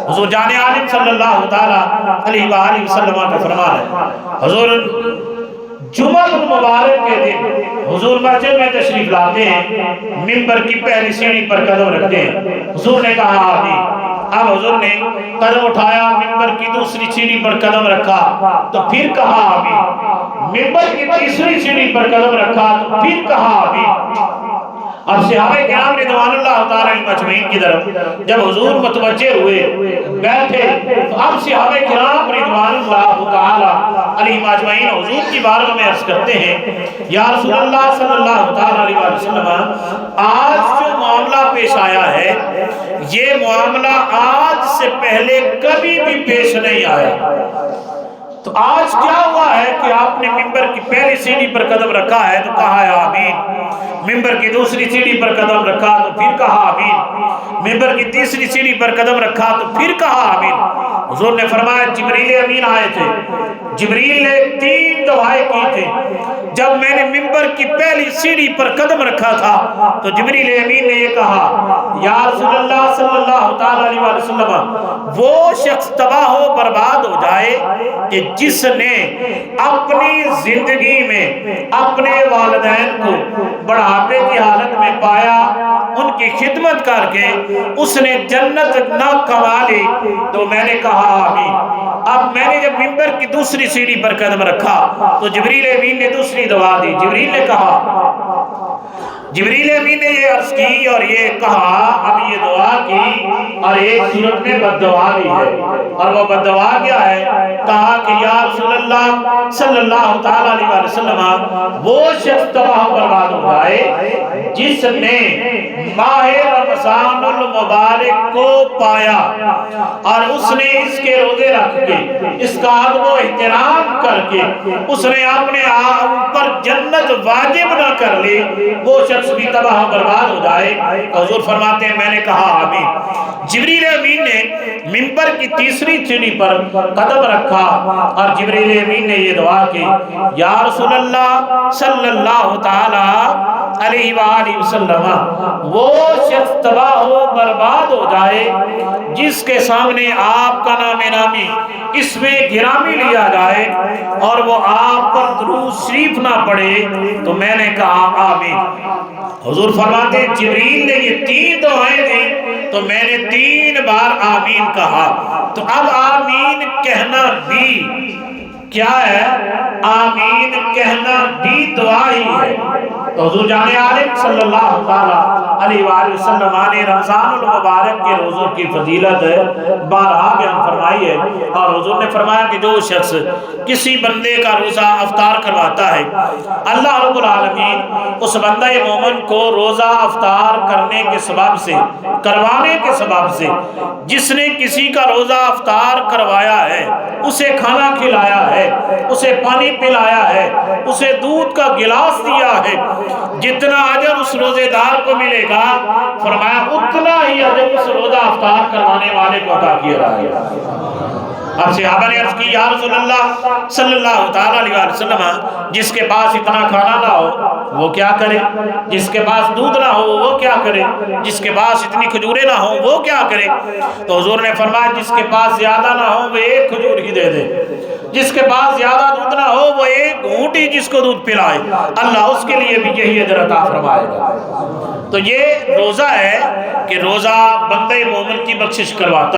حضور جان عالم صلی اللہ تعالیٰ علیہ وآلہ وسلم کا فرمان ہے، حضور جمعہ المبارک کے دن حضور مسجد میں تشریف لاتے ہیں، منبر کی پہلی سیڑھی پر قدم رکھتے ہیں، حضور نے کہا آمین۔ اب حضور نے قدم اٹھایا، منبر کی دوسری سیڑھی پر قدم رکھا تو پھر کہا آمین، منبر کی تیسری سیڑھی پر قدم رکھا تو پھر کہا آمین۔ اب صحابہ کرام رضوان اللہ تعالی علیہم اجمعین کی طرف جب حضور متوجہ ہوئے بیٹھے تو اب صحابہ کرام رضوان اللہ تعالی علیہم اجمعین حضور کی بارگاہ میں عرض کرتے ہیں، یا رسول اللہ صلی اللہ تعالی علیہ وسلم، آج جو معاملہ پیش آیا ہے یہ معاملہ آج سے پہلے کبھی بھی پیش نہیں آیا، تو آج کیا ہوا ہے کہ آپ نے منبر کی پہلی سیڑھی پر قدم رکھا ہے تو کہا ہے آمین، منبر کی دوسری سیڑھی پر قدم رکھا تو پھر کہا آمین، منبر کی تیسری سیڑھی پر قدم رکھا تو پھر کہا آمین۔ حضور نے فرمایا جبریل امین آئے تھے، جبریل نے 3 دعائیں کی تھی، جب میں نے منبر کی پہلی سیڑھی پر قدم رکھا تھا تو جبریل امین نے یہ کہا، یا رسول اللہ صلی اللہ تعالی علیہ وسلم، وہ شخص تباہ و برباد ہو جائے کہ جس نے اپنی زندگی میں اپنے والدین کو بڑھاپے کی حالت میں پایا، ان کی خدمت کر کے اس نے جنت نہ کما لی، تو میں نے کہا آمین۔ اب میں نے جب منبر کی دوسری سیڑھی پر قدم رکھا تو جبریل امین نے دوسری دعا دی، جبریل نے کہا، جبریل امین نے یہ عرض کی اور یہ کہا، اب یہ دعا کی اور ایک صورت میں بد دعا بھی ہے، اور وہ بد دعا کیا ہے؟ کہا کہ یا رسول اللہ صلی اللہ تعالی علیہ وسلم، وہ شخص تباہ و برباد ہو جائے جس نے ماہ رمضان المبارک کو پایا اور اس نے اس کے روزے رکھ کے اس کا ادب و احترام کر کے اس نے اپنے اوپر جنت واجب نہ کر لی، وہ شخص بھی تباہ و برباد ہو جائے۔ حضور فرماتے ہیں میں نے کہا آمین۔ جبریل امین نے منبر کی تیسری سیڑھی پر قدم رکھا اور جبریل امین نے یہ دعا کی، یا رسول اللہ صلی اللہ تعالی علیہ وآلہ وسلم، وہ شخص تباہ و برباد ہو جائے جس کے سامنے آپ کا نام نامی اس میں گرامی لیا جائے اور وہ آپ پر درود شریف نہ پڑے، تو میں نے کہا آمین۔ حضور فرماتے ہیں جبریل نے یہ 3 دعائیں دی تو میں نے 3 بار آمین کہا، تو اب آمین کہنا بھی کیا ہے؟ آمین کہنا بھی دعا ہی ہے۔ تو حضور جان عالم صلی اللہ علیہ وآلہ وسلم نے رمضان المبارک کے روزوں کی فضیلت بارہا بیان فرمائی ہے، اور حضور نے فرمایا کہ جو شخص کسی بندے کا روزہ افطار کرواتا ہے، اللہ رب العالمین اس بندہ مومن کو روزہ افطار کرنے کے سبب سے، کروانے کے سبب سے، جس نے کسی کا روزہ افطار کروایا ہے، اسے کھانا کھلایا ہے، اسے پانی پلایا ہے، اسے دودھ کا گلاس دیا ہے، جتنا اجر اس روزے دار کو ملے گا، فرمایا اتنا ہی اجر اس روزہ افطار کروانے والے کو عطا کیا جائے گا۔ اب صحابہ نے عرض کی، یا رسول اللہ صلی اللہ تعالی علیہ وسلم، جس کے پاس اتنا کھانا نہ ہو وہ کیا کرے؟ جس کے پاس دودھ نہ ہو وہ کیا کرے؟ جس کے پاس اتنی کھجوریں نہ ہوں وہ کیا کرے؟ تو حضور نے فرمایا جس کے پاس زیادہ نہ ہو وہ 1 کھجور ہی دے دے، جس کے پاس زیادہ دودھ نہ ہو وہ 1 گھونٹ ہی جس کو دودھ پلائے، اللہ اس کے لیے بھی یہی اجر عطا فرمائے گا۔ تو یہ روزہ ہے کہ روزہ بندے مومن کی بخشش کرواتا